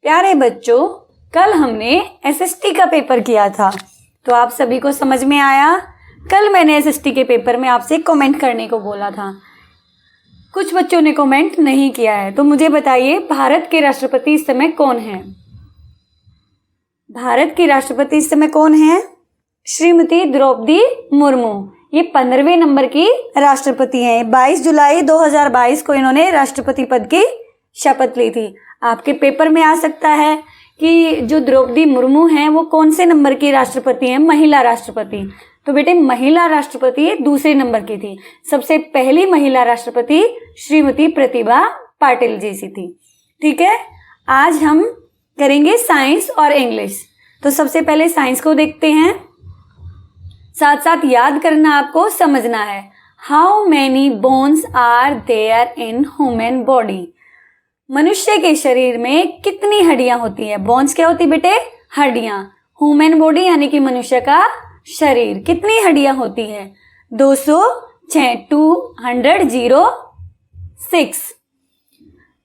प्यारे बच्चों, कल हमने एसएसटी का पेपर किया था, तो आप सभी को समझ में आया। कल मैंने एसएसटी के पेपर में आपसे कमेंट करने को बोला था, कुछ बच्चों ने कमेंट नहीं किया है। तो मुझे बताइए, भारत के राष्ट्रपति इस समय कौन है? भारत की राष्ट्रपति इस समय कौन है? श्रीमती द्रौपदी मुर्मू। ये 15वें नंबर की राष्ट्रपति हैं। 22 जुलाई 2022 को इन्होंने राष्ट्रपति पद की शपथ ली थी। आपके पेपर में आ सकता है कि जो द्रौपदी मुर्मू हैं वो कौन से नंबर की राष्ट्रपति हैं? महिला राष्ट्रपति। तो बेटे, महिला राष्ट्रपति दूसरे नंबर की थी। सबसे पहली महिला राष्ट्रपति श्रीमती प्रतिभा पाटिल जी सी थी। ठीक है, आज हम करेंगे साइंस और इंग्लिश। तो सबसे पहले साइंस को देखते हैं, साथ साथ याद करना आपको समझना है। How many bones are there in human body? मनुष्य के शरीर में कितनी हड्डियां होती है? बोन्स क्या होती बेटे? हड्डियां। ह्यूमन बॉडी यानी कि मनुष्य का शरीर, कितनी हड्डियां होती है? 206, 206।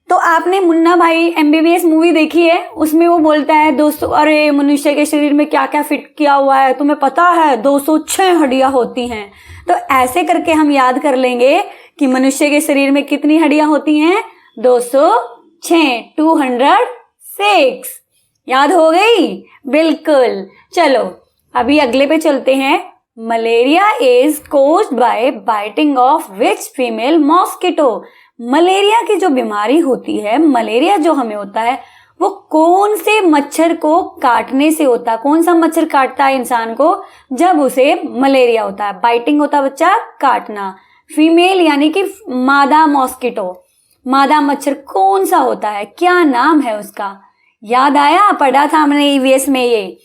तो आपने मुन्ना भाई MBBS मूवी देखी है, उसमें वो बोलता है 200, अरे मनुष्य के शरीर में क्या क्या फिट किया हुआ है तुम्हें पता है? 206 हड्डियां होती हैं। तो ऐसे करके हम याद कर लेंगे कि मनुष्य के शरीर में कितनी हड्डियां होती हैं? 206, 206। याद हो गई? बिल्कुल। चलो अभी अगले पे चलते हैं। Malaria is caused by biting of which female mosquito? Malaria की जो बीमारी होती है, मलेरिया जो हमें होता है, वो कौन से मच्छर को काटने से होता है? कौन सा मच्छर काटता है इंसान को जब उसे मलेरिया होता है? बाइटिंग होता है बच्चा, काटना। फीमेल यानी कि मादा मॉस्किटो, मादा मच्छर कौन सा होता है? क्या नाम है उसका? याद आया? पढ़ा था हमने EVS में।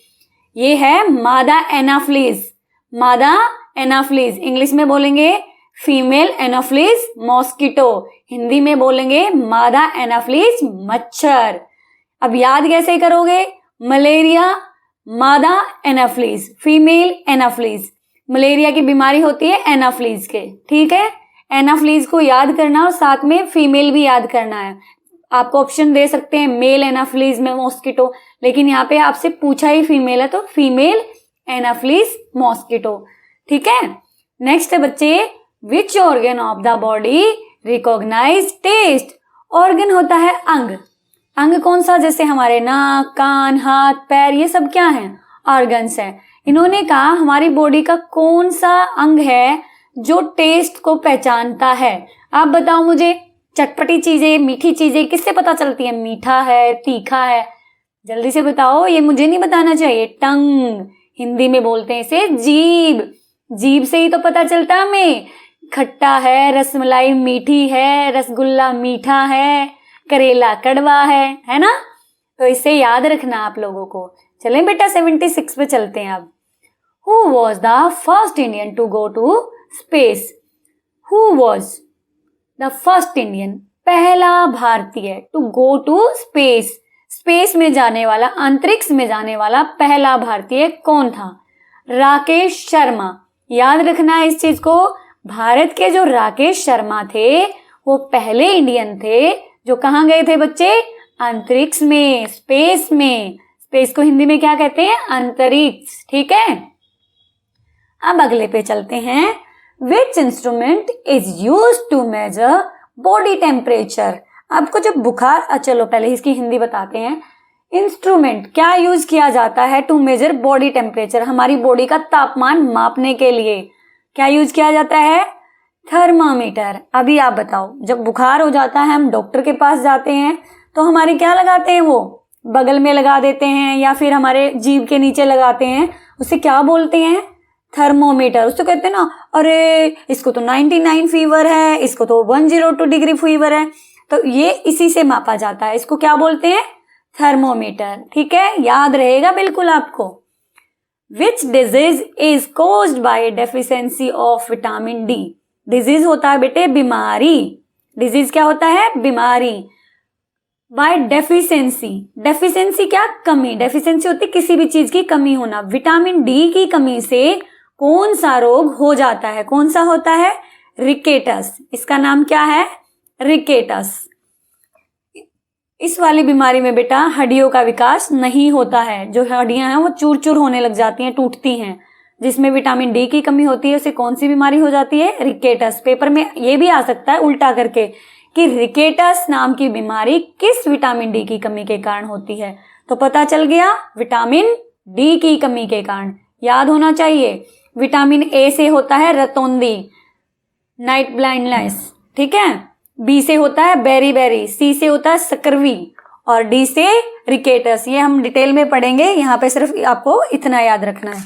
ये है मादा एनाफ्लीज। मादा एनाफ्लीज इंग्लिश में बोलेंगे फीमेल एनाफ्लीज मॉस्किटो, हिंदी में बोलेंगे मादा एनाफ्लीज मच्छर। अब याद कैसे करोगे? मलेरिया, मादा एनाफ्लीज, फीमेल एनाफ्लीज। मलेरिया की बीमारी होती है एनाफ्लीज के, ठीक है? एनाफ्लीज को याद करना और साथ में फीमेल भी याद करना है। आपको ऑप्शन दे सकते हैं मेल एनाफ्लीज में मॉस्किटो, लेकिन यहाँ पे आपसे पूछा ही फीमेल है, तो फीमेल एनाफ्लीज मॉस्किटो। ठीक है, नेक्स्ट है बच्चे, which organ of the body recognize taste? Organ होता है अंग। अंग कौन सा? जैसे हमारे नाक, कान, हाथ, पैर, ये सब क्या है? ऑर्गन्स है। इन्होंने कहा हमारी बॉडी का कौन सा अंग है जो टेस्ट को पहचानता है? आप बताओ मुझे। चटपटी चीजें, मीठी चीजें किससे पता चलती है? मीठा है, तीखा है, जल्दी से बताओ। ये मुझे नहीं बताना चाहिए। टंग, हिंदी में बोलते हैं इसे जीभ। जीभ से ही तो पता चलता है हमें। खट्टा है, रसमलाई मीठी है, रसगुल्ला मीठा है, करेला कड़वा है ना? तो इसे याद रखना आप लोगों को। चलें बेटा 76 पे चलते हैं अब। Who was the first Indian to go to space? Who was the first Indian? पहला भारतीय to go to space, space में जाने वाला, अंतरिक्ष में जाने वाला पहला भारतीय कौन था? राकेश शर्मा। याद रखना है इस चीज को। भारत के जो राकेश शर्मा थे वो पहले इंडियन थे जो कहाँ गए थे बच्चे? अंतरिक्ष में, स्पेस में। स्पेस को हिंदी में क्या कहते हैं? अंतरिक्ष। ठीक है, अब अगले पे चलते हैं। Which instrument is used to measure body temperature? आपको जब बुखार, चलो पहले इसकी हिंदी बताते हैं। इंस्ट्रूमेंट क्या यूज किया जाता है टू मेजर बॉडी टेम्परेचर? हमारी बॉडी का तापमान मापने के लिए क्या यूज किया जाता है? थर्मामीटर। अभी आप बताओ, जब बुखार हो जाता है हम डॉक्टर के पास जाते हैं तो हमारे क्या लगाते हैं? वो बगल में लगा देते हैं या फिर हमारे जीभ के नीचे लगाते हैं। उसे क्या बोलते हैं? थर्मोमीटर। उसको कहते हैं ना, अरे इसको तो 99 फीवर है, इसको तो 102 डिग्री फीवर है। तो ये इसी से मापा जाता है। इसको क्या बोलते हैं? थर्मोमीटर। ठीक है, याद रहेगा बिल्कुल आपको। Which disease is caused by deficiency of vitamin D? Disease होता है बेटे बीमारी। डिजीज क्या होता है? बीमारी। बाय डेफिशिएंसी, डेफिशिएंसी क्या? कमी। डेफिशिएंसी होती है किसी भी चीज की कमी होना। विटामिन डी की कमी से कौन सा रोग हो जाता है? कौन सा होता है? रिकेटस। इसका नाम क्या है? रिकेटस। इस वाली बीमारी में बेटा हड्डियों का विकास नहीं होता है, जो हड्डियां हैं वो चूर चूर होने लग जाती हैं, टूटती हैं। जिसमें विटामिन डी की कमी होती है उसे कौन सी बीमारी हो जाती है? रिकेटस। पेपर में ये भी आ सकता है उल्टा करके कि रिकेटस नाम की बीमारी किस विटामिन डी की कमी के कारण होती है। तो पता चल गया, विटामिन डी की कमी के कारण। याद होना चाहिए, विटामिन ए से होता है रतौंधी, नाइट ब्लाइंडनेस, ठीक है। बी से होता है बेरी बेरी, सी से होता है स्कर्वी और डी से रिकेटस। ये हम डिटेल में पढ़ेंगे, यहाँ पे सिर्फ आपको इतना याद रखना है।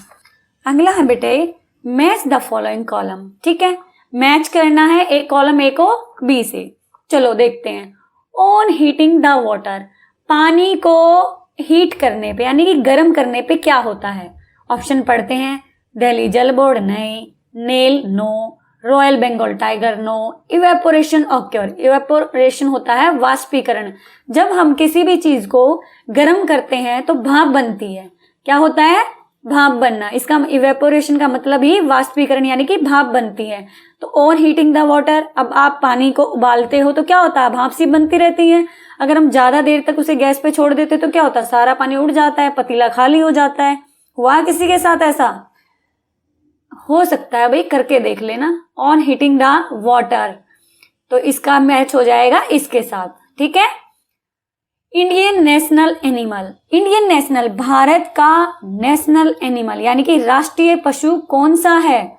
अगला है बेटे मैच द फॉलोइंग कॉलम, ठीक है। मैच करना है एक कॉलम ए को बी से। चलो देखते हैं। ऑन हीटिंग द वाटर, पानी को हीट करने पे यानी कि गर्म करने पे क्या होता है? ऑप्शन पढ़ते हैं। दिल्ली जल बोर्ड नहीं, nail no, royal Bengal tiger no, evaporation occur. Evaporation होता है वाष्पीकरण। जब हम किसी भी चीज को गर्म करते हैं तो भाप बनती है। क्या होता है? भाप बनना। इसका इवेपोरेशन का मतलब ही वाष्पीकरण यानी कि भाप बनती है। तो ऑन हीटिंग द वाटर, अब आप पानी को उबालते हो तो क्या होता है? भाप सी बनती रहती है। अगर हम ज्यादा देर तक उसे गैस पे छोड़ देते तो क्या होता है? सारा पानी उड़ जाता है, पतीला खाली हो जाता है। हुआ किसी के साथ ऐसा? हो सकता है भाई, करके देख लेना। ऑन हीटिंग द वाटर, तो इसका मैच हो जाएगा इसके साथ, ठीक है। Indian national animal, Indian national Bharat का नेशनल एनिमल यानी कि राष्ट्रीय पशु कौन सा है?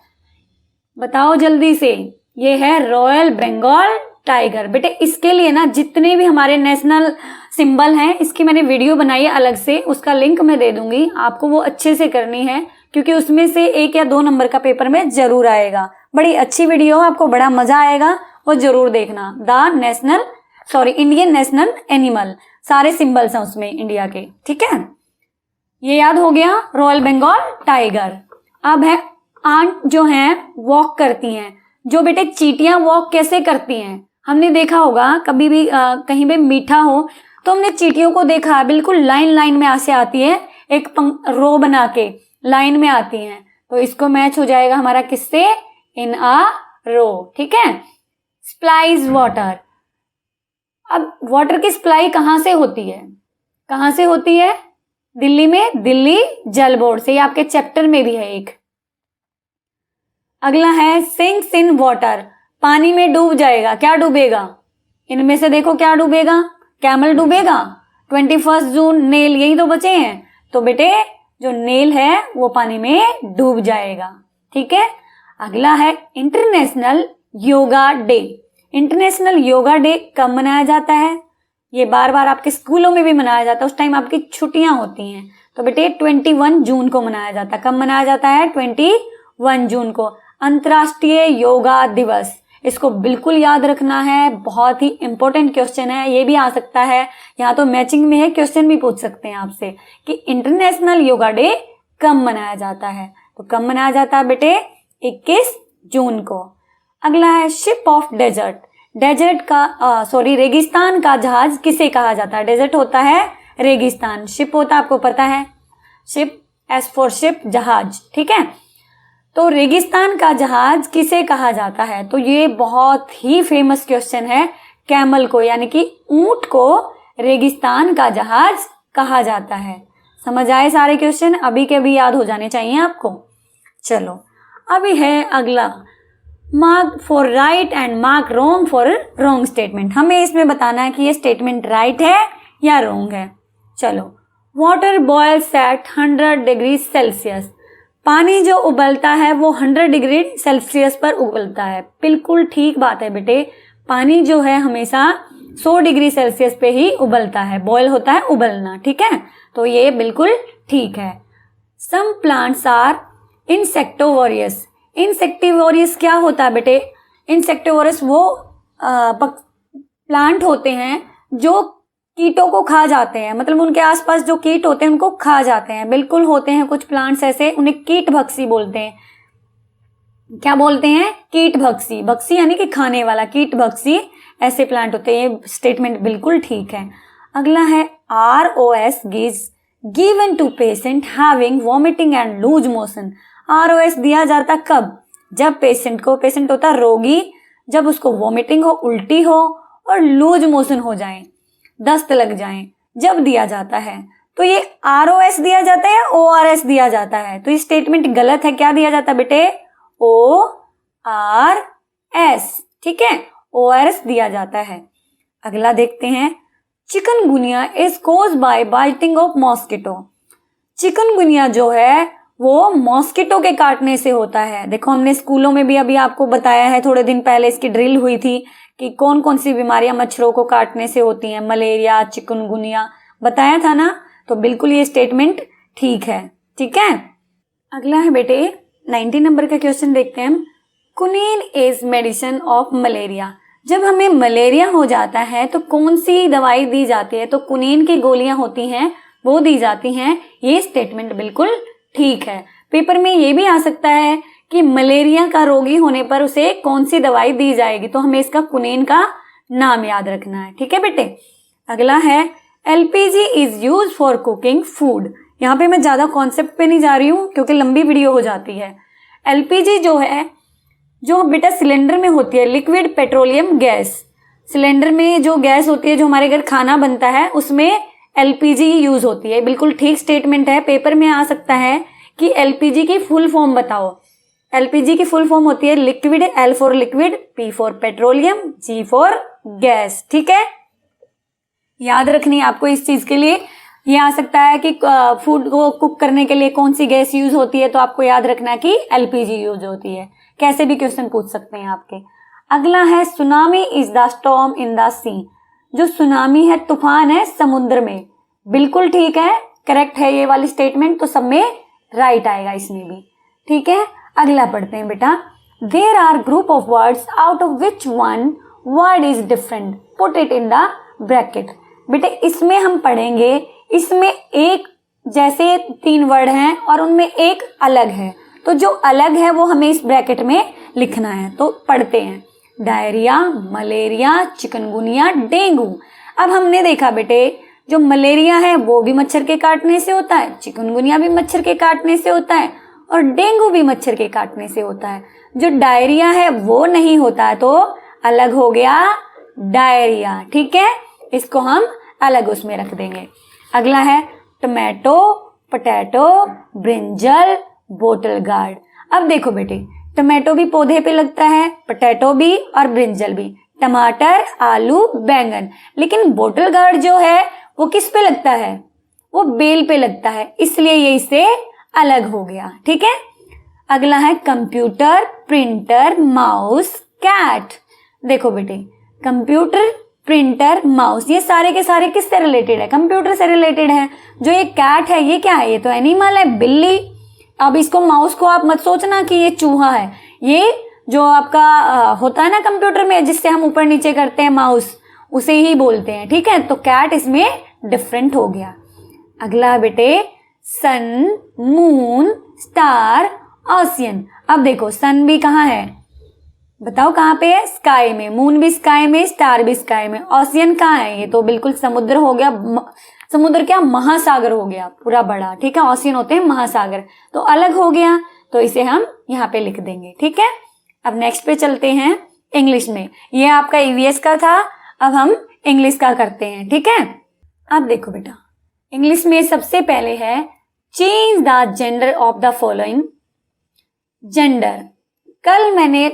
बताओ जल्दी से। ये है रॉयल बंगाल टाइगर। बेटे इसके लिए ना जितने भी हमारे नेशनल सिंबल हैं, इसकी मैंने वीडियो बनाई है अलग से, उसका लिंक मैं दे दूंगी आपको। वो अच्छे से करनी है क्योंकि उसमें से 1 या 2 नंबर का पेपर में जरूर आएगा। बड़ी अच्छी वीडियो, आपको बड़ा मजा आएगा, वो जरूर देखना। इंडियन नेशनल एनिमल, सारे सिंबल्स हैं उसमें इंडिया के, ठीक है। ये याद हो गया, रॉयल बंगाल टाइगर। अब है आंट जो हैं वॉक करती हैं। जो बेटे चींटियां वॉक कैसे करती हैं? हमने देखा होगा कभी भी कहीं पे मीठा हो तो हमने चींटियों को देखा, बिल्कुल लाइन लाइन में ऐसे आती है, एक रो बना के लाइन में आती हैं। तो इसको मैच हो जाएगा हमारा किससे? इन अ रो, ठीक है। सप्लाइज वाटर, अब वाटर की सप्लाई कहां से होती है? कहां से होती है? दिल्ली में दिल्ली जल बोर्ड से। ये आपके चैप्टर में भी है एक। अगला है सिंक्स इन वाटर, पानी में डूब जाएगा। क्या डूबेगा? इनमें से देखो क्या डूबेगा? कैमल डूबेगा, 21 जून, नेल, यही तो बचे हैं। तो बेटे जो नेल है वो पानी में डूब जाएगा, ठीक है। अगला है international yoga day. International yoga day कब मनाया जाता है? ये बार बार आपके स्कूलों में भी मनाया जाता है, उस टाइम आपकी छुट्टियां होती हैं। तो बेटे 21 जून को मनाया जाता है। कब मनाया जाता है? 21 जून को, अंतर्राष्ट्रीय योगा दिवस। इसको बिल्कुल याद रखना है, बहुत ही इंपॉर्टेंट क्वेश्चन है। ये भी आ सकता है, यहाँ तो मैचिंग में है, क्वेश्चन भी पूछ सकते हैं आपसे कि इंटरनेशनल योगा डे कब मनाया जाता है। तो कब मनाया जाता है बेटे? 21 जून को। अगला है शिप ऑफ डेजर्ट। डेजर्ट का रेगिस्तान का जहाज किसे कहा जाता है? डेजर्ट होता है रेगिस्तान, शिप होता है आपको पता है, शिप, एस फॉर शिप, जहाज, ठीक है। तो रेगिस्तान का जहाज किसे कहा जाता है? तो ये बहुत ही फेमस क्वेश्चन है। कैमल को यानी कि ऊंट को रेगिस्तान का जहाज कहा जाता है। समझ आए सारे क्वेश्चन? अभी के अभी याद हो जाने चाहिए आपको। चलो अभी है अगला, mark for right and mark wrong for wrong statement. हमें इसमें बताना है कि ये स्टेटमेंट राइट है या रॉन्ग है। चलो, water boils at 100 degree Celsius. पानी जो उबलता है वो 100 डिग्री सेल्सियस पर उबलता है। बिल्कुल ठीक बात है बेटे, पानी जो है हमेशा 100 डिग्री सेल्सियस पे ही उबलता है। बॉयल होता है उबलना, ठीक है। तो ये बिल्कुल ठीक है। Some plants are इंसेक्टिवोरियस। इंसेक्टिवोरियस क्या होता है बेटे? इंसेक्टिवोरियस वो प्लांट होते हैं जो कीटों को खा जाते हैं, मतलब उनके आसपास जो कीट होते हैं उनको खा जाते हैं। बिल्कुल होते हैं कुछ प्लांट्स ऐसे, उन्हें कीट भक्षी बोलते हैं। क्या बोलते हैं? कीट भक्षी। भक्षी यानी कि खाने वाला, कीट भक्षी ऐसे प्लांट होते हैं। ये स्टेटमेंट बिल्कुल ठीक है। अगला है ROS given to patient having vomiting and loose motion. ROS दिया जाता कब? जब पेशेंट को, पेशेंट होता रोगी, जब उसको वॉमिटिंग हो, उल्टी हो और लूज मोशन हो जाए। दस्त लग जाए जब दिया जाता है, तो ये ROS दिया जाता है या ORS दिया जाता है? तो ये स्टेटमेंट गलत है। क्या दिया जाता है बेटे? ORS, ठीक है, ORS दिया जाता है। अगला देखते हैं, chikungunya is caused by biting of mosquito. Chikungunya जो है वो मॉस्किटो के काटने से होता है। देखो हमने स्कूलों में भी अभी आपको बताया है, थोड़े दिन पहले इसकी ड्रिल हुई थी कि कौन कौन सी बीमारियां मच्छरों को काटने से होती हैं, मलेरिया, चिकनगुनिया, बताया था ना। तो बिल्कुल ये स्टेटमेंट ठीक है, ठीक है। अगला है बेटे 90 नंबर का क्वेश्चन देखते हैं हम। कुनीन इज मेडिसिन ऑफ मलेरिया। जब हमें मलेरिया हो जाता है तो कौन सी दवाई दी जाती है? तो कुनीन की गोलियां होती हैं वो दी जाती हैं। ये स्टेटमेंट बिल्कुल ठीक है। पेपर में ये भी आ सकता है कि मलेरिया का रोगी होने पर उसे कौन सी दवाई दी जाएगी, तो हमें इसका कुनीन का नाम याद रखना है, ठीक है बेटे। अगला है LPG is use for cooking food. यहाँ पे मैं ज्यादा कॉन्सेप्ट पे नहीं जा रही हूँ क्योंकि लंबी वीडियो हो जाती है। LPG जो है, जो बेटा सिलेंडर में होती है, लिक्विड पेट्रोलियम गैस। सिलेंडर में जो गैस होती है, जो हमारे घर खाना बनता है, उसमें LPG यूज होती है। बिल्कुल ठीक स्टेटमेंट है। पेपर में आ सकता है कि LPG की फुल फॉर्म बताओ। LPG की फुल फॉर्म होती है liquid, L for liquid, P for petroleum, G for gas, ठीक है। याद रखनी है आपको इस चीज के लिए। ये आ सकता है कि फूड को कुक करने के लिए कौन सी गैस यूज होती है, तो आपको याद रखना है कि LPG यूज होती है। कैसे भी क्वेश्चन पूछ सकते हैं आपके। अगला है tsunami is the storm in the sea. जो सुनामी है, तूफान है समुद्र में। बिल्कुल ठीक है, करेक्ट है ये वाली स्टेटमेंट, तो सब में राइट आएगा इसमें भी, ठीक है। अगला पढ़ते हैं बेटा। There are group of words out of which one word is different, put it in the bracket. बेटे इसमें हम पढ़ेंगे, इसमें एक जैसे 3 वर्ड हैं और उनमें एक अलग है, तो जो अलग है वो हमें इस ब्रैकेट में लिखना है। तो पढ़ते हैं, डायरिया, मलेरिया, चिकनगुनिया, डेंगू। अब हमने देखा बेटे, जो मलेरिया है वो भी मच्छर के काटने से होता है, चिकनगुनिया भी मच्छर के काटने से होता है, और डेंगू भी मच्छर के काटने से होता है। जो डायरिया है वो नहीं होता है, तो अलग हो गया डायरिया, ठीक है। इसको हम अलग उसमें रख देंगे। अगला है tomato, potato, brinjal, bottle guard. अब देखो बेटे, टमाटो भी पौधे पे लगता है, पोटैटो भी और ब्रिंजल भी, टमाटर, आलू, बैंगन। लेकिन बोटल गार्ड जो है वो किस पे लगता है? वो बेल पे लगता है, इसलिए ये इससे अलग हो गया, ठीक है। अगला है कंप्यूटर, प्रिंटर, माउस, कैट। देखो बेटे, कंप्यूटर, प्रिंटर, माउस, ये सारे के सारे किससे रिलेटेड है? कंप्यूटर से रिलेटेड है। जो ये कैट है ये क्या है? ये तो एनिमल है, बिल्ली। अब इसको, माउस को आप मत सोचना कि ये चूहा है। ये जो आपका होता है ना कंप्यूटर में, जिससे हम ऊपर नीचे करते हैं माउस, उसे ही बोलते हैं, ठीक है। तो कैट इसमें डिफरेंट हो गया। अगला बेटे सन, मून, स्टार, ओशियन। अब देखो सन भी कहाँ है? बताओ कहाँ पे है? स्काई में। मून भी स्काई में, स्टार भी स्काई में। ओशियन कहाँ है? ये तो बिल्कुल समुद्र हो गया। समुद्र क्या, महासागर हो गया पूरा बड़ा, ठीक है। ओशियन होते हैं महासागर, तो अलग हो गया, तो इसे हम यहाँ पे लिख देंगे, ठीक है। अब नेक्स्ट पे चलते हैं इंग्लिश में। ये आपका EVS का था, अब हम इंग्लिश का करते हैं, ठीक है। अब देखो बेटा, इंग्लिश में सबसे पहले है change the gender of the following. Gender, कल मैंने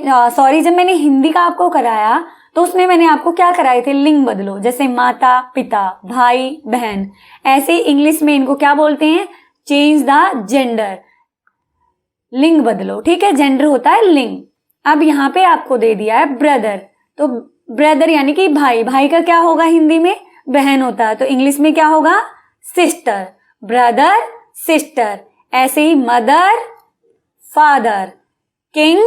जब मैंने हिंदी का आपको कराया तो उसमें मैंने आपको क्या कराए थे? लिंग बदलो। जैसे माता, पिता, भाई, बहन, ऐसे इंग्लिश में इनको क्या बोलते हैं? चेंज द जेंडर, लिंग बदलो, ठीक है। जेंडर होता है लिंग। अब यहाँ पे आपको दे दिया है ब्रदर, तो ब्रदर यानी कि भाई, भाई का क्या होगा हिंदी में? बहन होता है, तो इंग्लिश में क्या होगा? सिस्टर। Brother, sister. ऐसे ही मदर, फादर, किंग,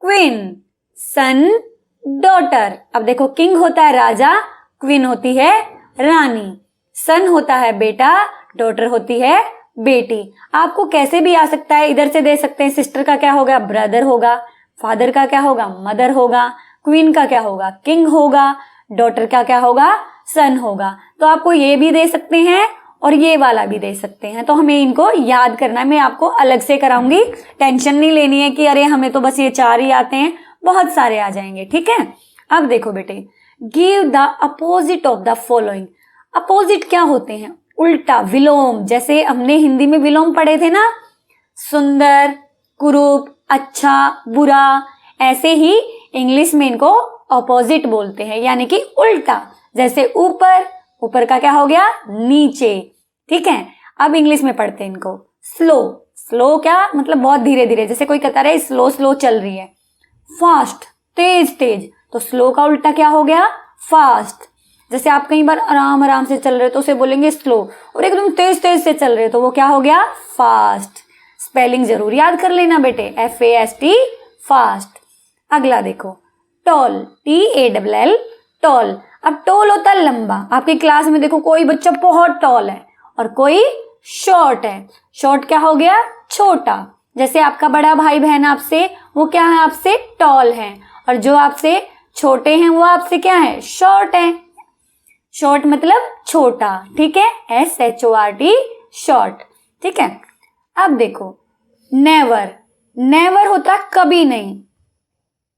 क्वीन, सन, डॉटर। अब देखो, किंग होता है राजा, क्वीन होती है रानी, सन होता है बेटा, डॉटर होती है बेटी। आपको कैसे भी आ सकता है, इधर से दे सकते हैं। सिस्टर का क्या होगा? ब्रदर होगा। फादर का क्या होगा? मदर होगा। क्वीन का क्या होगा? किंग होगा। डॉटर का क्या होगा? सन होगा। तो आपको ये भी दे सकते हैं और ये वाला भी दे सकते हैं, तो हमें इनको याद करना है। मैं आपको अलग से कराऊंगी, टेंशन नहीं लेनी है कि अरे हमें तो बस ये 4 ही आते हैं, बहुत सारे आ जाएंगे, ठीक है। अब देखो बेटे, give the opposite of the following. Opposite क्या होते हैं? उल्टा, विलोम। जैसे हमने हिंदी में विलोम पढ़े थे ना, सुंदर, कुरूप, अच्छा, बुरा, ऐसे ही इंग्लिश में इनको अपोजिट बोलते हैं, यानी कि उल्टा। जैसे ऊपर, ऊपर का क्या हो गया? नीचे। ठीक है, अब इंग्लिश में पढ़ते हैं इनको। स्लो, स्लो क्या मतलब? बहुत धीरे धीरे। जैसे कोई कहता रहे स्लो स्लो चल रही है। फास्ट, तेज तेज, तो स्लो का उल्टा क्या हो गया? फास्ट। जैसे आप कई बार आराम आराम से चल रहे हो तो उसे बोलेंगे स्लो, और एकदम तेज तेज से चल रहे हो तो वो क्या हो गया? फास्ट। स्पेलिंग जरूर याद कर लेना बेटे, FAST, फास्ट। अगला देखो, टॉल, TALL, टॉल। अब टॉल होता है लंबा। आपकी क्लास में देखो कोई बच्चा बहुत टॉल है और कोई शॉर्ट है। शॉर्ट क्या हो गया? छोटा। जैसे आपका बड़ा भाई बहन आपसे, वो क्या है? आपसे टॉल है, और जो आपसे छोटे हैं वो आपसे क्या है? शॉर्ट है। शॉर्ट मतलब छोटा। ठीक है, SHORT, शॉर्ट। ठीक है, अब देखो, नेवर। नेवर होता कभी नहीं,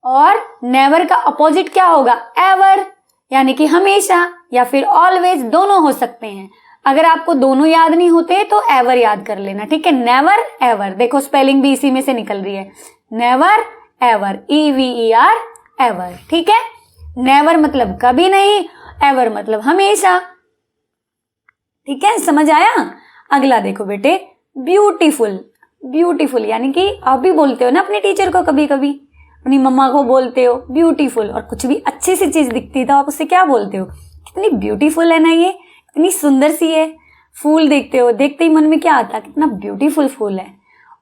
और नेवर का अपोजिट क्या होगा? एवर, यानी कि हमेशा, या फिर ऑलवेज, दोनों हो सकते हैं। अगर आपको दोनों याद नहीं होते तो एवर याद कर लेना। ठीक है, नेवर, एवर। देखो स्पेलिंग भी इसी में से निकल रही है, नेवर, एवर, EVER, एवर। ठीक है, नेवर मतलब कभी नहीं, एवर मतलब हमेशा। ठीक है, समझ आया? अगला देखो बेटे, ब्यूटीफुल। ब्यूटीफुल यानी कि आप भी बोलते हो ना अपने टीचर को, कभी कभी अपनी मम्मा को बोलते हो ब्यूटीफुल, और कुछ भी अच्छी सी चीज दिखती है तो आप उससे क्या बोलते हो? कितनी ब्यूटीफुल है ना, ये इतनी सुंदर सी है। फूल देखते हो, देखते ही मन में क्या आता है? कितना ब्यूटीफुल फूल है।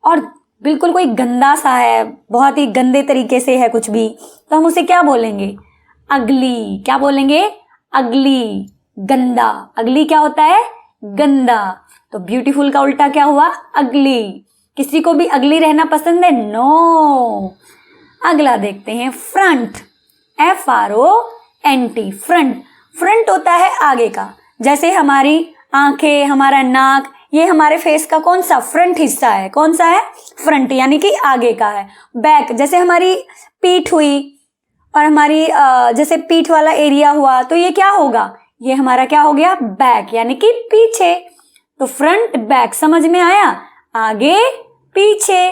और बिल्कुल कोई गंदा सा है, बहुत ही गंदे तरीके से है कुछ भी, तो हम उसे क्या बोलेंगे? अगली। क्या बोलेंगे? अगली, गंदा। अगली क्या होता है? गंदा। तो ब्यूटीफुल का उल्टा क्या हुआ? अगली। किसी को भी अगली रहना पसंद है? नो। अगला देखते हैं, फ्रंट, FRONT, फ्रंट। फ्रंट होता है आगे का। जैसे हमारी आंखें, हमारा नाक, ये हमारे फेस का कौन सा? फ्रंट हिस्सा है। कौन सा है? फ्रंट, यानी कि आगे का है। बैक, जैसे हमारी पीठ हुई, और हमारी जैसे पीठ वाला एरिया हुआ, तो ये क्या होगा? ये हमारा क्या हो गया? बैक, यानी कि पीछे। तो फ्रंट बैक, समझ में आया? आगे पीछे,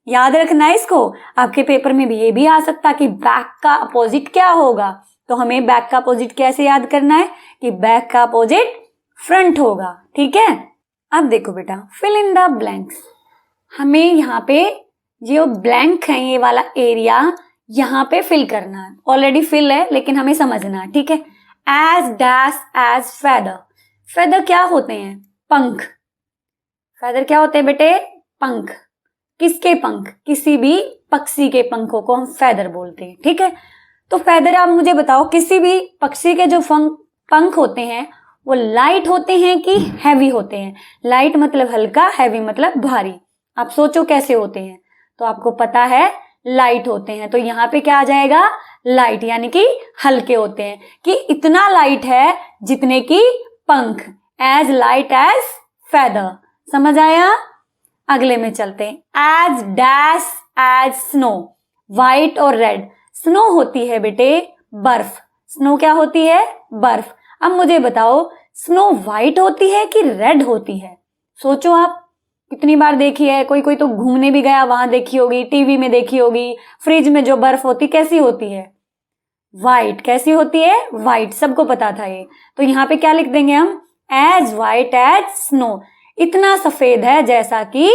याद रखना है इसको। आपके पेपर में भी ये भी आ सकता कि बैक का अपोजिट क्या होगा, तो हमें बैक का अपोजिट कैसे याद करना है कि बैक का अपोजिट फ्रंट होगा। ठीक है, अब देखो बेटा, फिल इन द ब्लैंक्स। हमें यहाँ पे जो ब्लैंक है, ये वाला एरिया यहाँ पे फिल करना है। ऑलरेडी फिल है लेकिन हमें समझना है। ठीक है, as dash as feather. Feather क्या होते हैं? पंख। फेदर क्या होते हैं बेटे? पंख। किसके पंख? किसी भी पक्षी के पंखों को हम फेदर बोलते हैं। ठीक है, तो फेदर आप मुझे बताओ, किसी भी पक्षी के जो पंख होते हैं वो लाइट होते हैं कि हैवी होते हैं? लाइट मतलब हल्का, हैवी मतलब भारी। आप सोचो कैसे होते हैं, तो आपको पता है लाइट होते हैं। तो यहाँ पे क्या आ जाएगा? लाइट, यानी कि हल्के होते हैं, कि इतना लाइट है जितने की पंख। As light as feather. समझ आया? अगले में चलते हैं, as dash as snow. White और रेड। स्नो होती है बेटे बर्फ। स्नो क्या होती है? बर्फ। अब मुझे बताओ, स्नो व्हाइट होती है कि रेड होती है? सोचो आप, कितनी बार देखी है? कोई कोई तो घूमने भी गया, वहां देखी होगी, टीवी में देखी होगी। फ्रिज में जो बर्फ होती कैसी होती है? व्हाइट। कैसी होती है? व्हाइट। सबको पता था ये। तो यहाँ पे क्या लिख देंगे हम? As white as snow. इतना सफेद है जैसा कि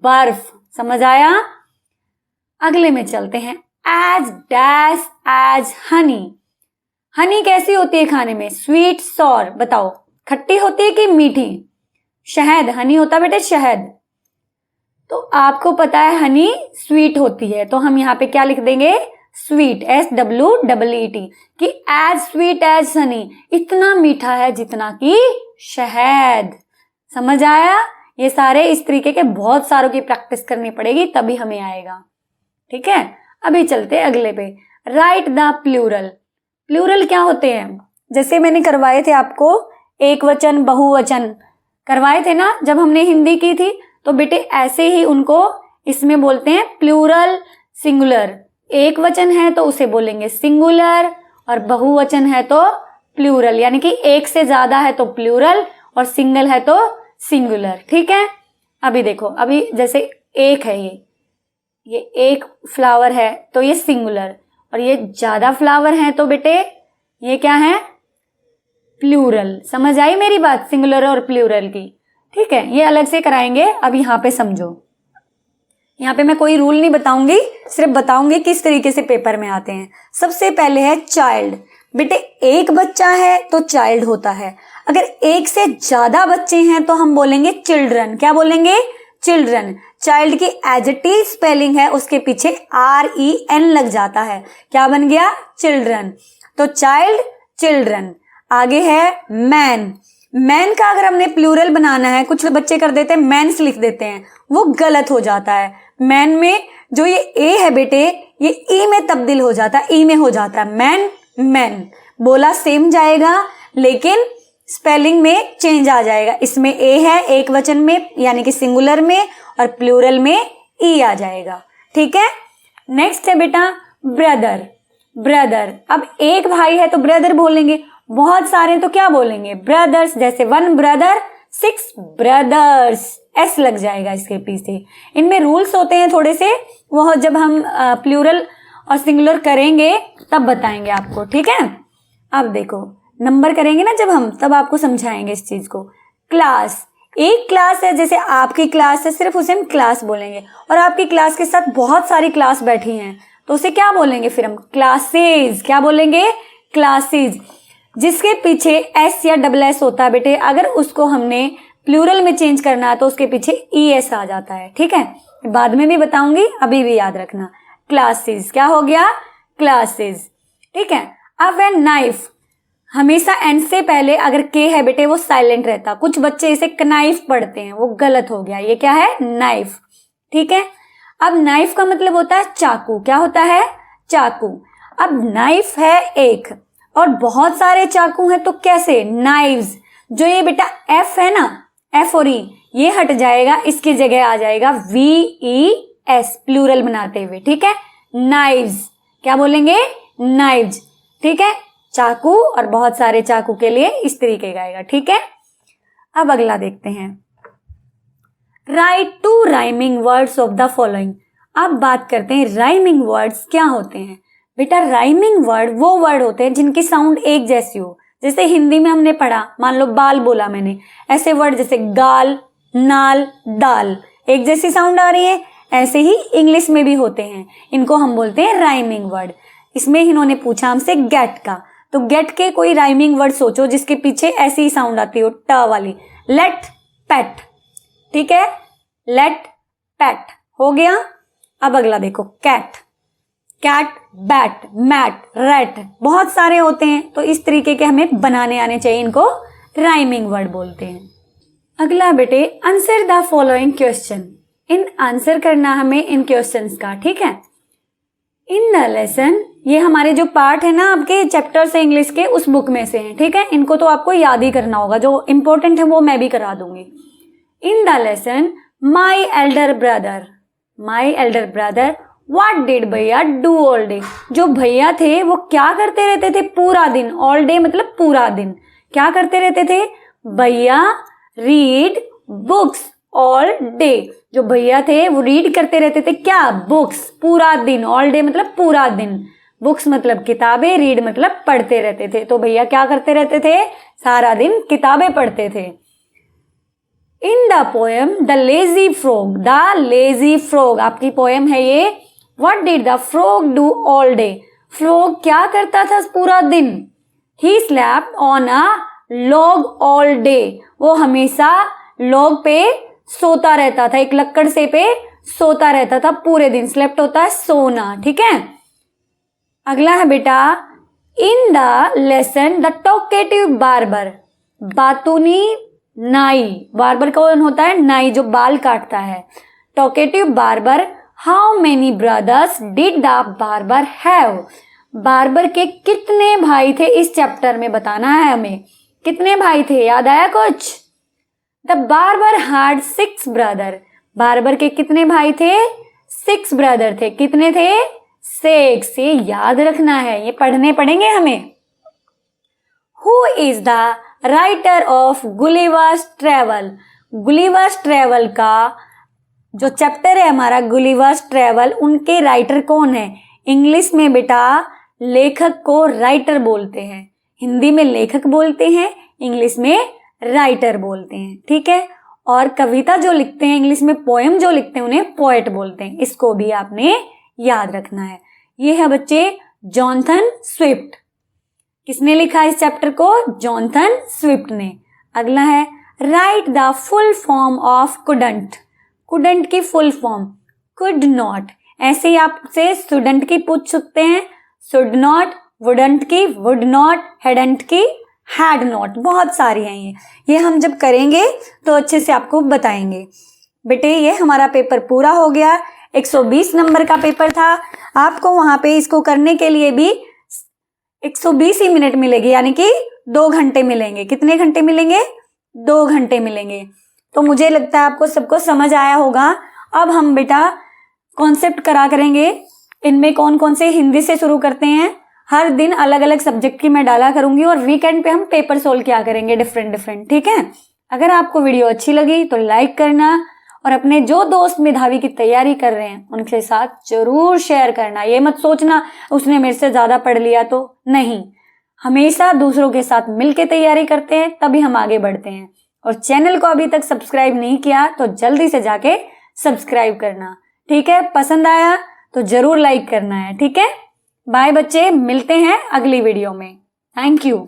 बर्फ। समझ आया? अगले में चलते हैं, as dash as honey. Honey कैसी होती है खाने में? Sweet, sour. बताओ, खट्टी होती है कि मीठी? शहद। हनी होता बेटे शहद। तो आपको पता है हनी स्वीट होती है, तो हम यहाँ पे क्या लिख देंगे? स्वीट, SWEET, कि एज स्वीट एज हनी। इतना मीठा है जितना कि शहद। समझ आया? ये सारे इस तरीके के बहुत सारों की प्रैक्टिस करनी पड़ेगी तभी हमें आएगा। ठीक है, अभी चलते अगले पे, राइट द प्लूरल। प्लूरल क्या होते हैं? जैसे मैंने करवाए थे आपको एक वचन, बहुवचन करवाए थे ना जब हमने हिंदी की थी, तो बेटे ऐसे ही उनको इसमें बोलते हैं प्लूरल सिंगुलर। एक वचन है तो उसे बोलेंगे सिंगुलर, और बहुवचन है तो प्लूरल, यानी कि एक से ज्यादा है तो प्लूरल और सिंगल है तो सिंगुलर। ठीक है, अभी देखो, अभी जैसे एक है, ये एक फ्लावर है तो ये सिंगुलर, और ये ज्यादा फ्लावर है तो बेटे ये क्या है, प्लूरल। समझ आई मेरी बात, सिंगुलर और प्लूरल की। ठीक है, ये अलग से कराएंगे, अब यहाँ पे समझो। यहाँ पे मैं कोई रूल नहीं बताऊंगी, सिर्फ बताऊंगी किस तरीके से पेपर में आते हैं। सबसे पहले है चाइल्ड। बेटे एक बच्चा है तो चाइल्ड होता है, अगर एक से ज्यादा बच्चे हैं तो हम बोलेंगे चिल्ड्रन। क्या बोलेंगे, चिल्ड्रन। चाइल्ड की एडजेक्टिव स्पेलिंग है, उसके पीछे REN लग जाता है, क्या बन गया, चिल्ड्रन। तो चाइल्ड, चिल्ड्रन। आगे है मैन। मैन का अगर हमने प्लूरल बनाना है, कुछ बच्चे कर देते हैं मैंस लिख देते हैं, वो गलत हो जाता है। मैन में जो ये ए है बेटे, ये ई में तब्दील हो जाता है, ई में हो जाता है मैन, मैन। बोला सेम जाएगा लेकिन स्पेलिंग में चेंज आ जाएगा। इसमें ए है एक वचन में यानी कि सिंगुलर में, और प्लूरल में ई आ जाएगा। ठीक है, नेक्स्ट है बेटा ब्रदर। ब्रदर, अब एक भाई है तो ब्रदर बोलेंगे, बहुत सारे तो क्या बोलेंगे, ब्रदर्स। जैसे 1 ब्रदर 6 ब्रदर्स, एस लग जाएगा इसके पीछे। इनमें रूल्स होते हैं थोड़े से, वो जब हम प्लूरल और सिंगुलर करेंगे तब बताएंगे आपको। ठीक है, अब देखो नंबर करेंगे ना जब हम, तब आपको समझाएंगे इस चीज को। क्लास, एक क्लास है, जैसे आपकी क्लास है, सिर्फ उसे हम क्लास बोलेंगे, और आपकी क्लास के साथ बहुत सारी क्लास बैठी हैं तो उसे क्या बोलेंगे फिर हम, क्लासेस। क्या बोलेंगे, क्लासेस। जिसके पीछे एस या डबल एस होता है बेटे, अगर उसको हमने प्लूरल में चेंज करना है तो उसके पीछे ES आ जाता है। ठीक है, बाद में भी बताऊंगी, अभी भी याद रखना। क्लासेस, क्या हो गया, क्लासेस। ठीक है, अब है नाइफ। हमेशा एन से पहले अगर के है बेटे वो साइलेंट रहता, कुछ बच्चे इसे कनाइफ पढ़ते हैं, वो गलत हो गया, ये क्या है, नाइफ। ठीक है, अब नाइफ का मतलब होता है चाकू। क्या होता है, चाकू। अब नाइफ है एक और बहुत सारे चाकू हैं तो कैसे, नाइव्स। जो ये बेटा एफ है ना, एफ और ई, ये हट जाएगा, इसकी जगह आ जाएगा VES, प्लूरल बनाते हुए। ठीक है, नाइव्स। क्या बोलेंगे, नाइव्स। ठीक है, चाकू और बहुत सारे चाकू के लिए इस तरीके का आएगा। ठीक है, अब अगला देखते हैं, right 2 rhyming words of the following. अब बात करते हैं राइमिंग वर्ड्स क्या होते हैं। बेटा राइमिंग वर्ड वो वर्ड होते हैं जिनकी साउंड एक जैसी हो। जैसे हिंदी में हमने पढ़ा, मान लो बाल बोला मैंने, ऐसे वर्ड जैसे गाल, नाल, दाल, एक जैसी साउंड आ रही है, ऐसे ही इंग्लिश में भी होते हैं, इनको हम बोलते हैं राइमिंग वर्ड। इसमें इन्होंने पूछा हमसे गेट का, तो गेट के कोई राइमिंग वर्ड सोचो जिसके पीछे ऐसी ही साउंड आती हो, ट वाली। Let, pet. ठीक है, लेट, पेट हो गया। अब अगला देखो, cat, cat, bat, mat, rat, बहुत सारे होते हैं तो इस तरीके के हमें बनाने आने चाहिए, इनको राइमिंग वर्ड बोलते हैं। अगला बेटे, answer the following question. In answer करना हमें इन क्वेश्चंस का। ठीक है, इन द लेसन, ये हमारे जो पार्ट है ना आपके चैप्टर्स है इंग्लिश के, उस बुक में से हैं। ठीक है, इनको तो आपको याद ही करना होगा, जो इंपॉर्टेंट है वो मैं भी करा दूंगी। इन the lesson, my elder brother, my elder brother what did भैया डू ऑल डे। जो भैया थे वो क्या करते रहते थे पूरा दिन, ऑल डे मतलब पूरा दिन, क्या करते रहते थे भैया, रीड बुक्स ऑल डे। जो भैया थे वो रीड करते रहते थे क्या, बुक्स, पूरा दिन। ऑल डे मतलब पूरा दिन, बुक्स मतलब किताबें, रीड मतलब पढ़ते रहते थे। तो भैया क्या करते रहते थे, सारा दिन किताबें पढ़ते थे। In the poem the lazy frog, the lazy frog आपकी पोएम है ये। What did the frog do all day, frog क्या करता था पूरा दिन। ही slapped on a log all day, वो हमेशा लॉग पे सोता रहता था, एक लक्कड़ से पे सोता रहता था पूरे दिन। स्लेप्ट होता है सोना। ठीक है, अगला है बेटा, in the lesson the talkative barber, बातूनी नाई, बार्बर कौन होता है, नाई जो बाल काटता है। Talkative barber, how many brothers did the barber have, barber के कितने भाई थे इस चैप्टर में बताना है हमें, कितने भाई थे, याद आया कुछ। The barber had 6 brother, barber के कितने भाई थे, 6 ब्रदर थे। कितने थे, से एक से याद रखना है, ये पढ़ने पड़ेंगे हमें। Who is the writer of Gulliver's travel? Gulliver's travel का जो चैप्टर है हमारा गुलिवर्स ट्रेवल, उनके राइटर कौन है? इंग्लिश में बेटा लेखक को राइटर बोलते हैं, हिंदी में लेखक बोलते हैं, इंग्लिश में राइटर बोलते हैं, ठीक है। और कविता जो लिखते हैं इंग्लिश में, पोएम जो लिखते हैं, उन्हें पोएट बोलते हैं। इसको भी आपने याद रखना है। ये है बच्चे जॉनथन स्विफ्ट। किसने लिखा इस चैप्टर को? जॉनथन स्विफ्ट ने। अगला है right the full form of couldn't. Couldn't की फुल फॉर्म कुड नॉट। ऐसे ही आपसे स्टूडेंट की पूछ सकते हैं, शुड नॉट, वुडंट की वुड नॉट, हेडंट की हैड नॉट। बहुत सारी हैं ये हम जब करेंगे तो अच्छे से आपको बताएंगे। बेटे ये हमारा पेपर पूरा हो गया। 120 नंबर का पेपर था। आपको वहां पे इसको करने के लिए भी 120 ही मिनट मिलेगी, यानी कि 2 घंटे मिलेंगे। कितने घंटे मिलेंगे? 2 घंटे मिलेंगे। तो मुझे लगता है आपको सबको समझ आया होगा। अब हम बेटा कॉन्सेप्ट करा करेंगे। इनमें कौन कौन से हिंदी से शुरू करते हैं। हर दिन अलग अलग सब्जेक्ट की मैं डाला करूंगी और वीकेंड पे हम पेपर सोल्व किया करेंगे डिफरेंट, ठीक है। अगर आपको वीडियो अच्छी लगी तो लाइक करना और अपने जो दोस्त मेधावी की तैयारी कर रहे हैं उनके साथ जरूर शेयर करना। ये मत सोचना उसने मेरे से ज्यादा पढ़ लिया तो नहीं, हमेशा दूसरों के साथ मिलकर तैयारी करते हैं तभी हम आगे बढ़ते हैं। और चैनल को अभी तक सब्सक्राइब नहीं किया तो जल्दी से जाके सब्सक्राइब करना, ठीक है। पसंद आया तो जरूर लाइक करना है, ठीक है। बाय बच्चे, मिलते हैं अगली वीडियो में। Thank you.